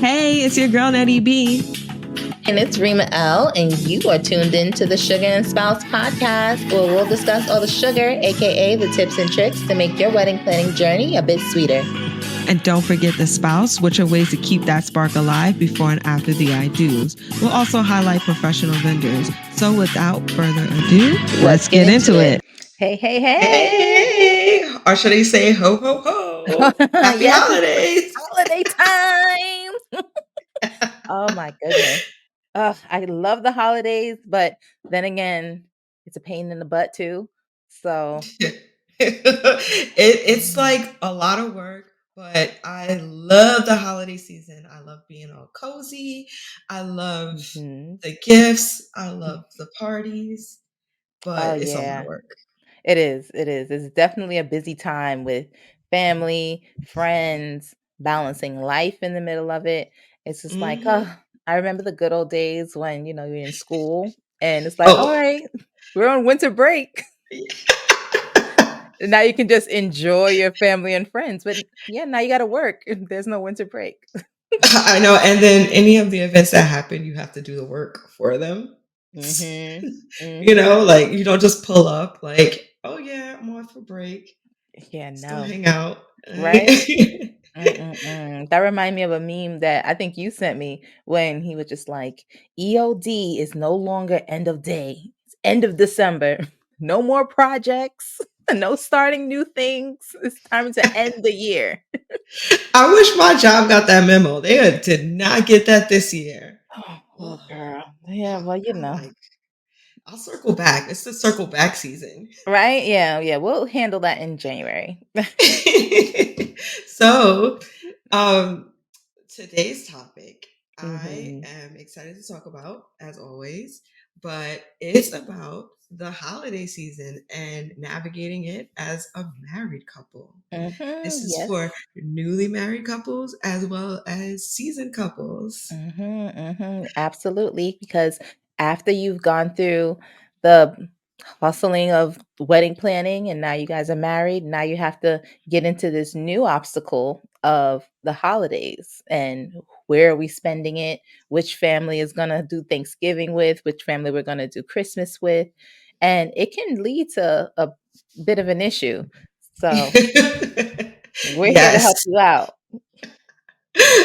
Hey, it's your girl, Nettie B. And it's Rima L, and you are tuned in to the Sugar and Spouse podcast, where we'll discuss all the sugar, aka the tips and tricks to make your wedding planning journey a bit sweeter. And don't forget the spouse, which are ways to keep that spark alive before and after the I do's. We'll also highlight professional vendors. So without further ado, let's get into it. Hey. Hey, or should I say ho, ho, ho? Happy Yes, holidays. holiday time. Oh my goodness. I love the holidays, but then again, it's a pain in the butt too. So It's like a lot of work, but I love the holiday season. I love being all cozy. I love the gifts. I love the parties, but it's a lot of work. It is. It's definitely a busy time with family, friends, balancing life in the middle of it. It's just like, Mhm. I remember the good old days when, you're in school and it's like, all Oh, right, we're on winter break. And now you can just enjoy your family and friends. But yeah, now you got to work. There's no winter break. I know. And then any of the events that happen, you have to do the work for them. Like you don't just pull up like, oh yeah, I'm off for break. Yeah, Still no. hang out. Right? That remind me of a meme that I think you sent me when he was just like, EOD is no longer end of day. It's end of December. No more projects. No starting new things. It's time to end the year. I wish my job got that memo. They did not get that this year. Oh, Oh, girl. Yeah, well, I'm like, I'll circle back. It's the circle back season. Right? Yeah. We'll handle that in January. So, um, today's topic, I hmm am excited to talk about, as always, but it's about the holiday season and navigating it as a married couple. This is Yes. for newly married couples as well as seasoned couples. Absolutely. Because after you've gone through the hustling of wedding planning and now you guys are married, now you have to get into this new obstacle of the holidays and where are we spending it? Which family is going to do Thanksgiving with? Which family we're going to do Christmas with? And it can lead to a bit of an issue. So we're here to Yes. help you out.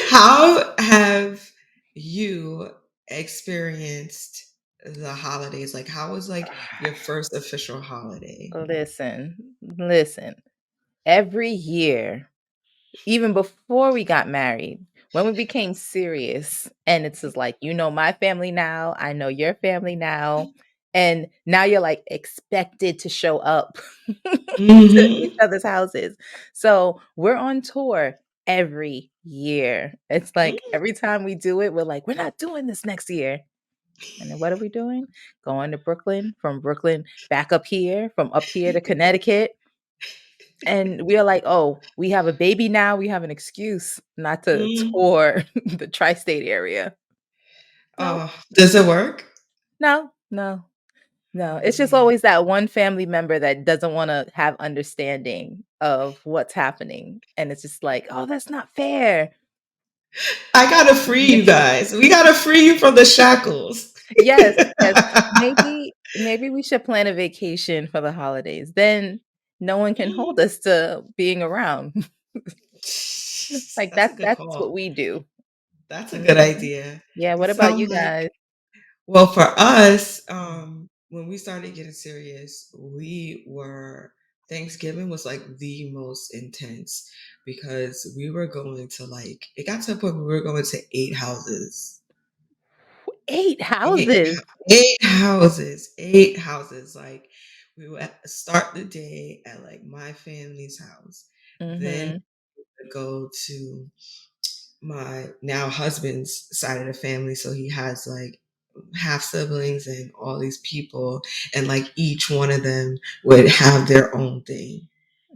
How have you experienced the holidays? Like, how was like your first official holiday? Listen. Every year, even before we got married, when we became serious, and it's just like, my family now, I know your family now, and now you're like expected to show up to each Mm-hmm. other's houses. So we're on tour every year. It's like every time we do it, we're like, we're not doing this next year. And then what are we doing? Going to Brooklyn, from Brooklyn back up here, from up here to Connecticut. And we are like, "Oh, we have a baby now, we have an excuse not to Mm-hmm. tour the tri-state area." No, Does it work? no. Oh It's just man. always that one family member that doesn't wanna have understanding of what's happening, and it's just like, "Oh, that's not fair." I gotta free you guys. We gotta free you from the shackles. Yes. Maybe we should plan a vacation for the holidays, then no one can hold us to being around. Like, That's a good that's what call. we do. That's a good Mhm. idea. Yeah, It what about sounds you like, guys? well, for us, when we started getting serious, Thanksgiving was like the most intense because we were going to like, it got to a point where we were going to 8 houses. 8 Eight, houses? 8 houses. Like we would start the day at like my family's house, then Mhm. go to my now husband's side of the family. So he has like half siblings and all these people, and like each one of them would have their own thing.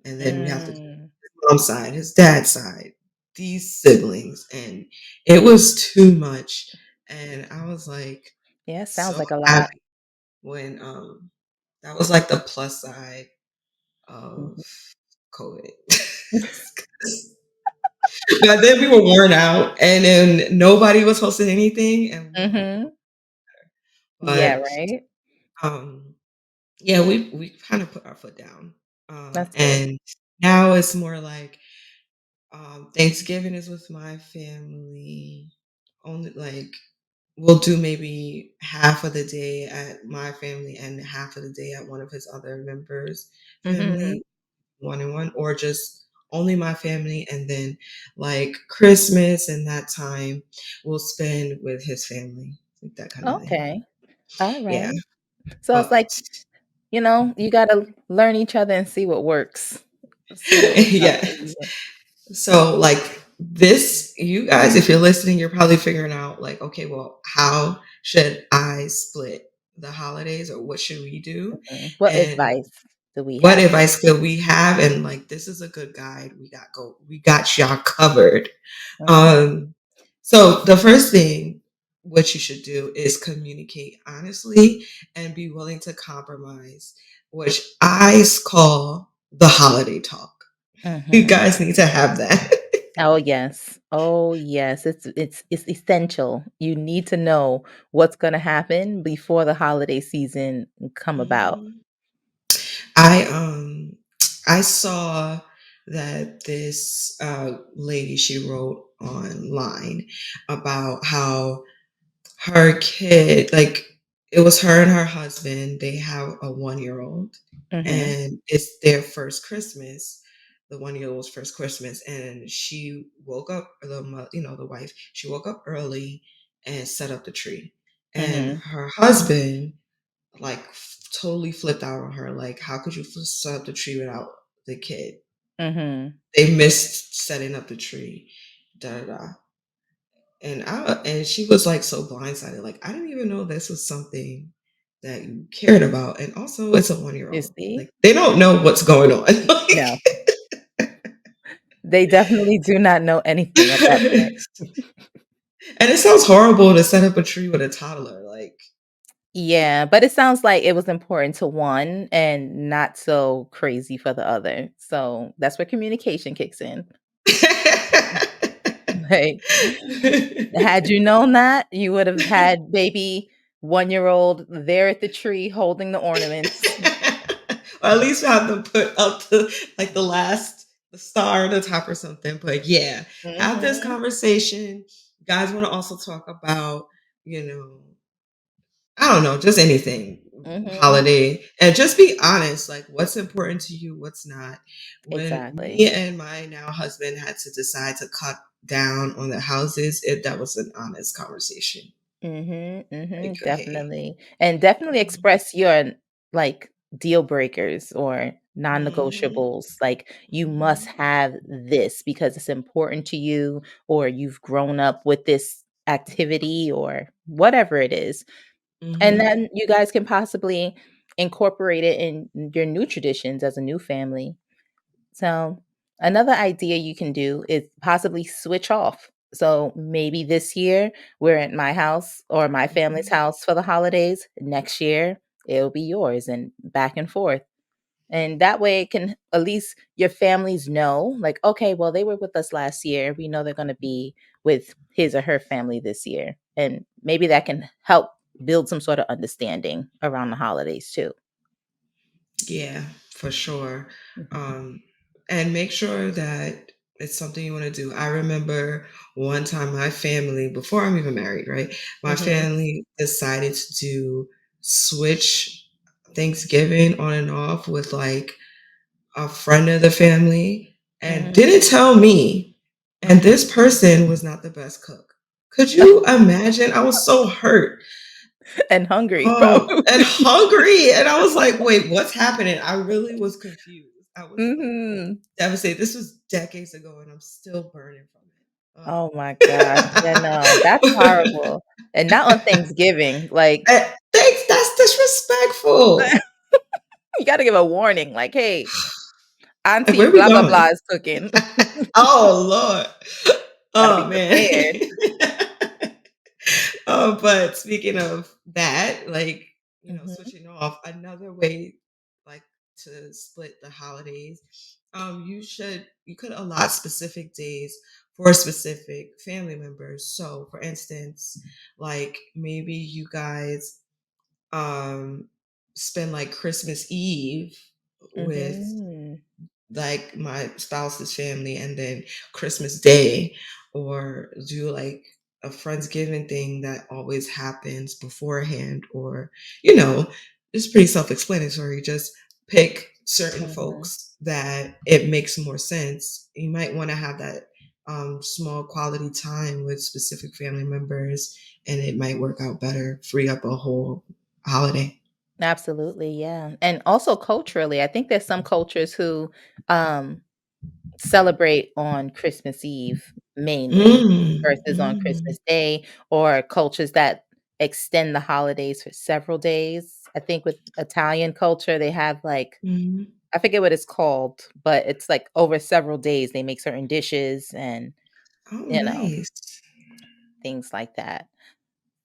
And then we have to do Mm. his mom's side, his dad's side, these siblings. And it was too much. And I was like Yeah, sounds so like a lot. happy when that was like the plus side of Mhm. COVID. But then we were worn out, and then nobody was hosting anything, and we were like, "Oh," Mhm. Yeah, but, right? um, yeah, we kinda put our foot down, That's good. and now it's more like, Thanksgiving is with my family, only, like, we'll do maybe half of the day at my family and half of the day at one of his other members' Mhm. family, one and one, or just only my family, and then, like, Christmas and that time we'll spend with his family, like that kinda thing. Okay. Yeah, Alright. So it's but like, you gotta learn each other and see what works. See what works out yeah. for you. So, like, this you guys, if you're listening, you're probably figuring out, like, "Okay, well, how should I split the holidays, or what should we do?" Mhm. What And advice do we what have? advice could we have? And, like, this is a good guide. We got y'all covered. Mhm. Um, so the first thing what you should do is communicate honestly and be willing to compromise, which call the holiday talk. You Mhm. guys need to have that. Oh, yes. Oh, yes. It's essential. You need to know what's gonna happen before the holiday season come about. Mhm. I I saw that this lady, she wrote online about how her kid, like, it was her and her husband, they have a 1-year old, Mhm. and it's their first Christmas, the 1-year old's first Christmas, and she woke up, the wife, she woke up early and set up the tree. And Mhm. her husband, like, totally flipped out on her, like, "How could you set up the tree without the kid? Mhm. They missed setting up the tree, da da da." And she was, like, so blindsided, like, "I didn't even know this was something that you cared about, and also it's a You one-year-old." see? Like, they don't know what's going on. No. They definitely do not know anything at that point. And it sounds horrible to set up a tree with a toddler, like. Yeah, but it sounds like it was important to one and not so crazy for the other. So that's where communication kicks in. Like, had you known that, you would have had baby 1-year-old there at the tree holding the ornaments. Or at least have them put up the star on the top or something. But yeah, have this Mhm, conversation. You guys want to also talk about, you know, I don't know, just anything mhm. holiday, and just be honest, like, what's important to you, what's not. When Exactly. me and my now husband had to decide to cut down on the houses, that was an honest conversation. Mhm, Like, mhm, hey, definitely. And definitely express your, like, deal breakers or mhm, non-negotiables. Like, you must mhm, have this because it's important to you, or you've grown up with this activity, or whatever it is. And mhm. then you guys can possibly incorporate it in your new traditions as a new family. So, another idea you can do is possibly switch off. So, maybe this year we're at my house or my family's Mhm. house for the holidays. Next year, it'll be yours, and back and forth. And that way, it can at least your families know, like, okay, well, they were with us last year. We know they're going to be with his or her family this year. And maybe that can help build some sort of understanding around the holidays, too. Yeah, for sure. Mhm. Um, and make sure that it's something you want to do. I remember one time my family, before I'm even married, right? My Mhm. family decided to switch Thanksgiving on and off with, like, a friend of the family, and Mhm. didn't tell me. And this person was not the best cook. Could you imagine? I was so hurt. And hungry, Oh, and probably. hungry, and I was like, "Wait, what's happening?" I really was confused. I was, like, Mhm. devastated. This was decades ago, and I'm still burning from it. Oh my gosh. Yeah, no, that's Ugh. horrible. And not on Thanksgiving, like, Thanks, that's disrespectful. you gotta give a warning, like, "Hey, Like, auntie where we blah, blah, blah going? is cooking." Oh, Lord. Gotta Oh, be man. prepared. Oh, but speaking of that, like, Mhm. switching off, another way, like, to split the holidays, you could allot specific days for specific family members. So, for instance, like maybe you guys um spend like Christmas Eve with Mhm. like my spouse's family and then Christmas Day, or do like a Friendsgiving thing that always happens beforehand, or, it's pretty self explanatory. Just pick certain Mhm. folks that it makes more sense. You might want to have that small quality time with specific family members, and it might work out better, free up a whole holiday. Absolutely, yeah. And also culturally, I think there's some cultures who um celebrate on Christmas Eve mainly Mm, versus on mm, Christmas Day, or cultures that extend the holidays for several days. I think with Italian culture, they have like, mm. I forget what it's called, but it's like over several days they make certain dishes and, Oh, you know, nice. things like that.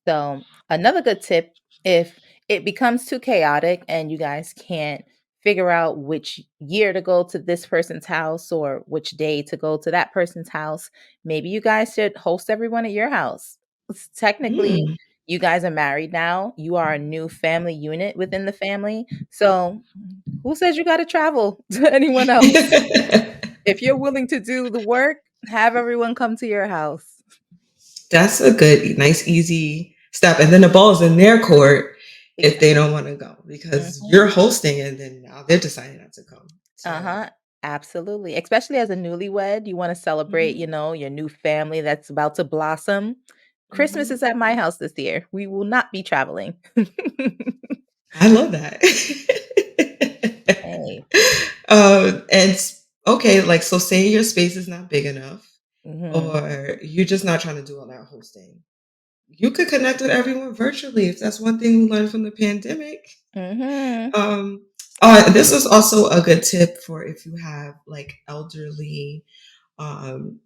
So, another good tip, if it becomes too chaotic and you guys can't figure out which year to go to this person's house or which day to go to that person's house, maybe you guys should host everyone at your house. Technically, Mm. you guys are married now. You are a new family unit within the family. So, who says you got to travel to anyone else? If you're willing to do the work, have everyone come to your house. That's a good, nice, easy step. And then the ball's in their court if they don't Exactly. want to go, because Mhm. you're hosting and then now they're deciding not to come. So, Uh-huh. Absolutely. Especially as a newlywed, you wanna celebrate, mhm, your new family that's about to blossom. Christmas mhm. is at my house this year. We will not be traveling. I love that. Hey. Okay, like, so say your space is not big enough, Mhm. or you're just not trying to do all that hosting. You could connect with everyone virtually if that's one thing we learned from the pandemic. Mhm. Um, this was also a good tip for if you have like elderly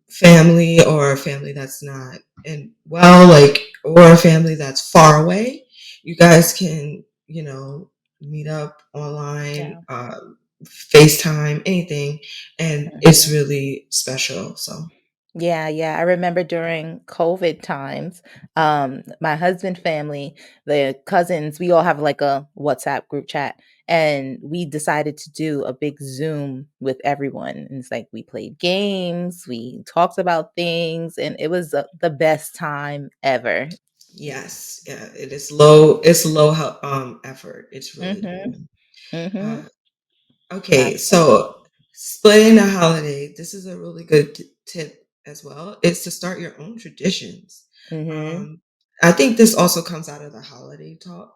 family, or a family that's not in well, like, or a family that's far away. You guys can, meet up online, Yeah. FaceTime, anything, and it's Mhm. really special. So, Yeah, yeah. I remember during COVID times, my husband family, the cousins, we all have like a WhatsApp group chat, and we decided to do a big Zoom with everyone. And it's like we played games, we talked about things, and it was the best time ever. yes, yeah, it is low. It's low effort. It's really Mhm. cool. Mhm. Uh, Okay, Absolutely. so splitting a holiday, this is a really good tip as well, is to start your own traditions. Mhm. Um, I think this also comes out of the holiday talk,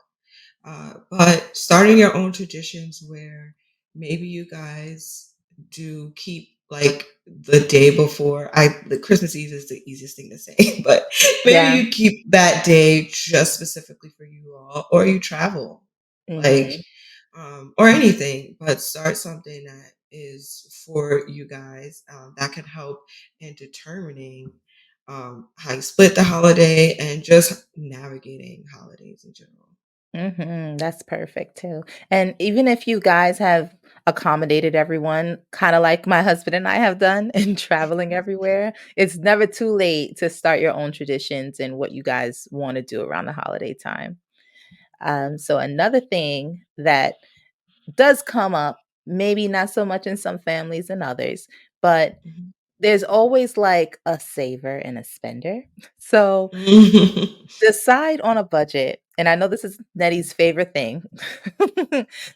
but starting your own traditions where maybe you guys do keep like the day before. The Christmas Eve is the easiest thing to say, but maybe Yeah. you keep that day just specifically for you all, or you travel. Like, Mhm. or anything, but start something that is for you guys, that can help in determining how you split the holiday and just navigating holidays in general. Mhm, that's perfect too. And even if you guys have accommodated everyone, kind of like my husband and I have done in traveling everywhere, it's never too late to start your own traditions and what you guys want to do around the holiday time. So another thing that does come up, maybe not so much in some families and others, but Mhm. there's always like a saver and a spender. So decide on a budget, and I know this is Nettie's favorite thing.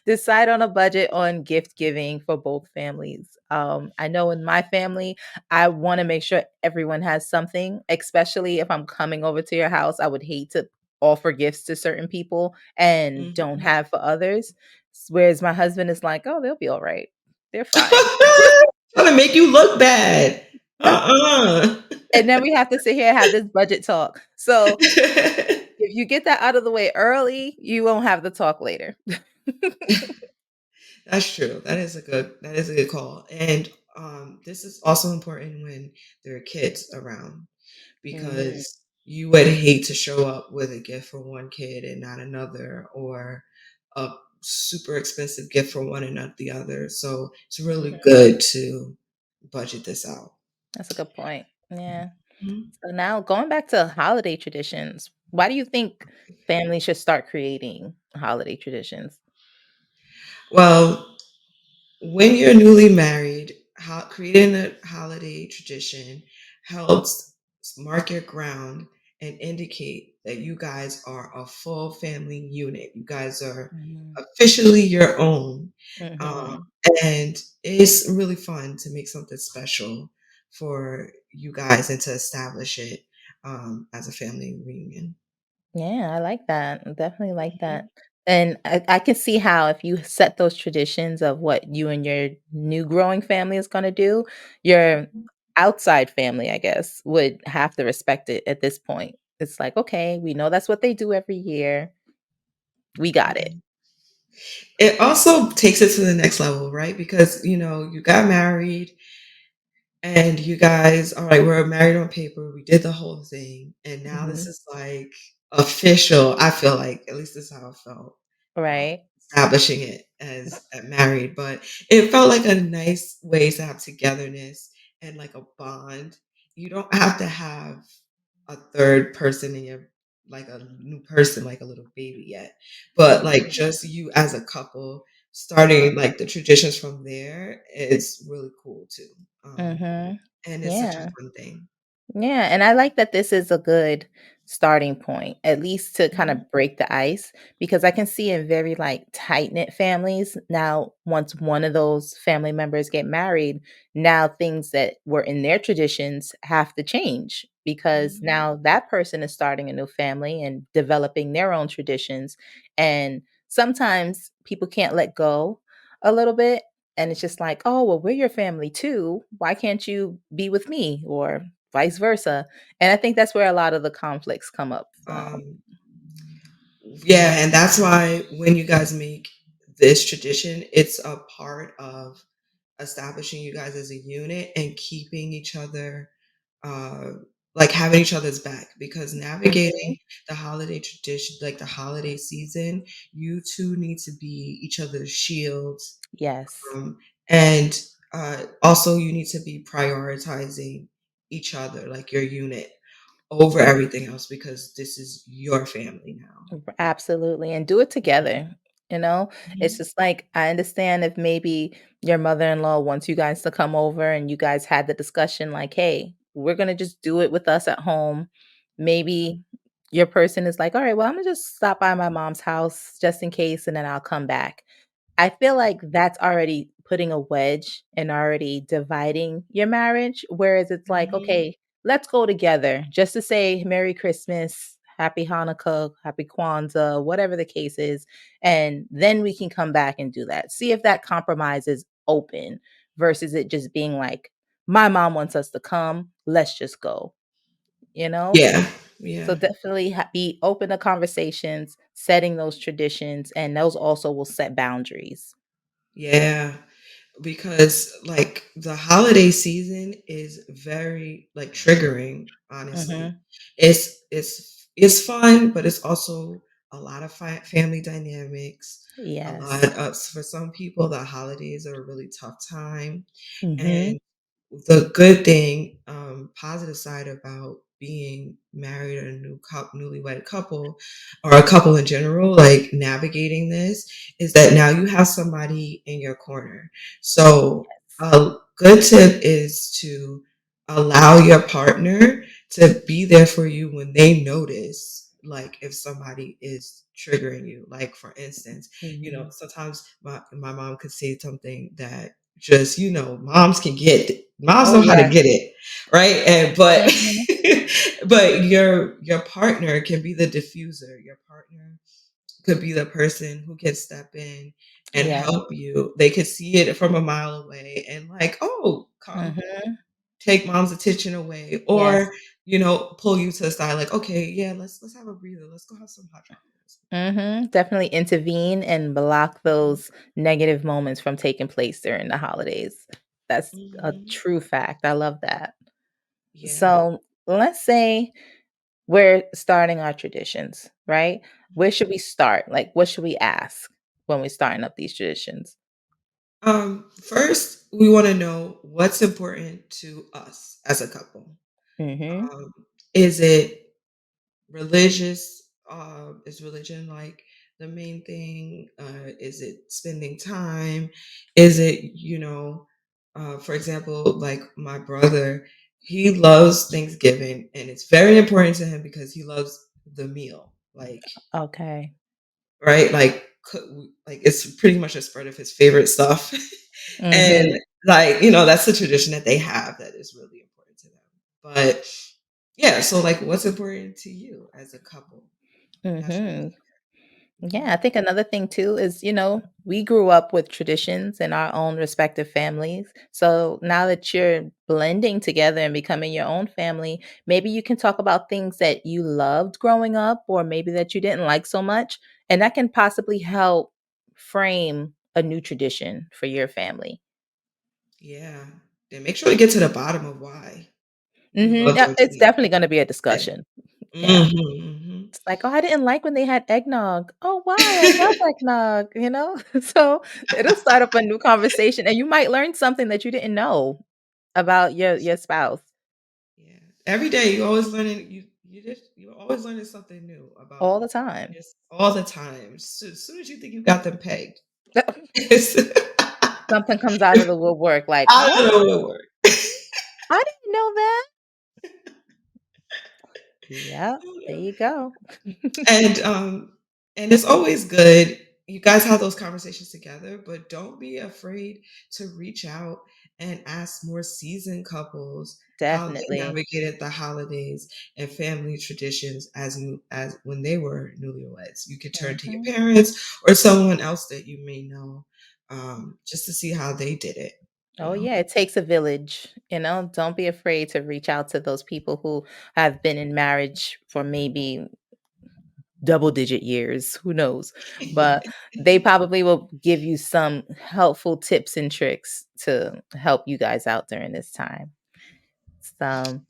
Decide on a budget on gift giving for both families. I know in my family, I want to make sure everyone has something, especially if I'm coming over to your house. I would hate to offer gifts to certain people and don't Mhm. have for others. Whereas my husband is like, oh, they'll be all right. They're fine. Trying to make you look bad. Uh-uh. And then we have to sit here and have this budget talk. So if you get that out of the way early, you won't have the talk later. That's true. That is a good call. And this is also important when there are kids around, Mhm, because you would hate to show up with a gift for one kid and not another, or a super expensive gift for one and not the other. So it's really Mhm. good to budget this out. That's a good point. Yeah. Mhm. So now going back to holiday traditions, why do you think families should start creating holiday traditions? Well, when you're newly married, creating a holiday tradition helps mark your ground and indicate that you guys are a full family unit. You guys are Mhm. officially your own. Um, Mhm. and it's really fun to make something special for you guys and to establish it as a family reunion. Yeah, I like that. I definitely like Mhm. that. And I can see how if you set those traditions of what you and your new growing family is going to do, your outside family, I guess, would have to respect it at this point. It's like, okay, we know that's what they do every year. We got it. Mhm. It also takes it to the next level, right? Because, you got married and you guys, all right, we're married on paper. We did the whole thing. And now this Hmm. is like official. I feel like, at least this is how it felt, um, Right. establishing it as married. But it felt like a nice way to have togetherness and like a bond. You don't have to have a third person in your, like a new person, like a little baby yet. But like Hmm. just you as a couple, starting like the traditions from there is really cool too. Hmm. And it's such a Yeah. fun thing. Yeah, and I like that this is a good starting point, at least to kind Mhm, of break the ice, because I can see in very like tight knit families now, once one of those family members get married, now things that were in their traditions have to change because mhm. now that person is starting a new family and developing their own traditions. And sometimes people can't let go a little bit. And it's just like, oh, well, we're your family too. Why can't you be with me? Or vice versa, and I think that's where a lot of the conflicts come up from. Um, yeah, and that's why when you guys make this tradition, it's a part of establishing you guys as a unit and keeping each other, uh, like having each other's back, because navigating Mhm. the holiday tradition, like the holiday season, you two need to be each other's shields. Yes. And also, you need to be prioritizing each other, like your unit, over everything else, because this is your family now. Absolutely, and do it together, you know? It's Mhm. just like, I understand if maybe your mother-in-law wants you guys to come over and you guys had the discussion like, "Hey, we're gonna just do it with us at home." Maybe your person is like, "Alright, well, Imma just stop by my mom's house just in case, and then I'll come back." I feel like that's already putting a wedge and already dividing your marriage, whereas it's like, Mhm. "Okay, let's go together just to say Merry Christmas, Happy Hanukkah, Happy Kwanzaa," whatever the case is, and then we can come back and do that. See if that compromise is open versus it just being like, "My mom wants us to come, let's just go," you know? Yeah, So yeah, definitely be open to conversations, setting those traditions, and those also will set boundaries. yeah. Because like the holiday season is very like triggering, honestly. Mhm. It's fun, but it's also a lot of family dynamics, a lot Yes. of, for some people the holidays are a really tough time. Mhm. And the good thing, positive side about being married or a newlywed couple, or a couple in general, like navigating this, is that now you have somebody in your corner. So a good tip is to allow your partner to be there for you when they notice, like if somebody is triggering you. Like for instance, Mhm. sometimes my mom could say something that just, moms Oh, know how to yes. get it, right? And but Mhm. but your partner can be the diffuser. Your partner could be the person who can step in and Yes. help you. They could see it from a mile away and like, oh, come Mhm. take mom's attention away, Yes. or pull you to the side, like, okay, yeah, let's have a breather. Let's go have some hot chocolate. Mhm. Definitely intervene and block those negative moments from taking place during the holidays. That's a Mhm. true fact. I love that. Yeah. So, let's say we're starting our traditions, right? Where Mhm. should we start? Like, what should we ask? when we're starting up these traditions? First, we want to know what's important to us as a couple. Mhm. Um, is it religious? Is religion like the main thing? Is it spending time? Is it, for example, like my brother, he loves Thanksgiving and it's very important to him because he loves the meal. Like, Okay. right? Like it's pretty much a spread of his favorite stuff. And Mhm. like, that's the tradition that they have that is really important to them. But yeah, so like what's important to you as a couple? That's really Mhm. Yeah, mhm. I think another thing too is, we grew up with traditions in our own respective families. So now that you're blending together and becoming your own family, maybe you can talk about things that you loved growing up or maybe that you didn't like so much. And that can possibly help frame a new tradition for your family. Yeah. Then make sure to get to the bottom of why you love Yeah, them to it's be definitely going to be a okay. discussion. Yeah. Mhm, mhm. It's like, "Oh, I didn't like when they had eggnog." "Oh, why? I love eggnog," you know? So, it'll start up a new conversation, and you might learn something that you didn't know about your spouse Yeah. Every day you always learning you're always learning something new about all the time. just all the time. So, as soon as you think you got them pegged, it's Something comes out of the woodwork like, I "What? don't know what work. I didn't know that." Yep, there you go. And and it's always good. You guys have those conversations together, but don't be afraid to reach out and ask more seasoned couples how they Definitely. navigated the holidays and family traditions as when they were newlyweds. You could turn to your Mhm. parents or someone else that you may know, just to see how they did it. You Oh, know. yeah, it takes a village, Don't be afraid to reach out to those people who have been in marriage for maybe double digit years, who knows? But they probably will give you some helpful tips and tricks to help you guys out during this time. So,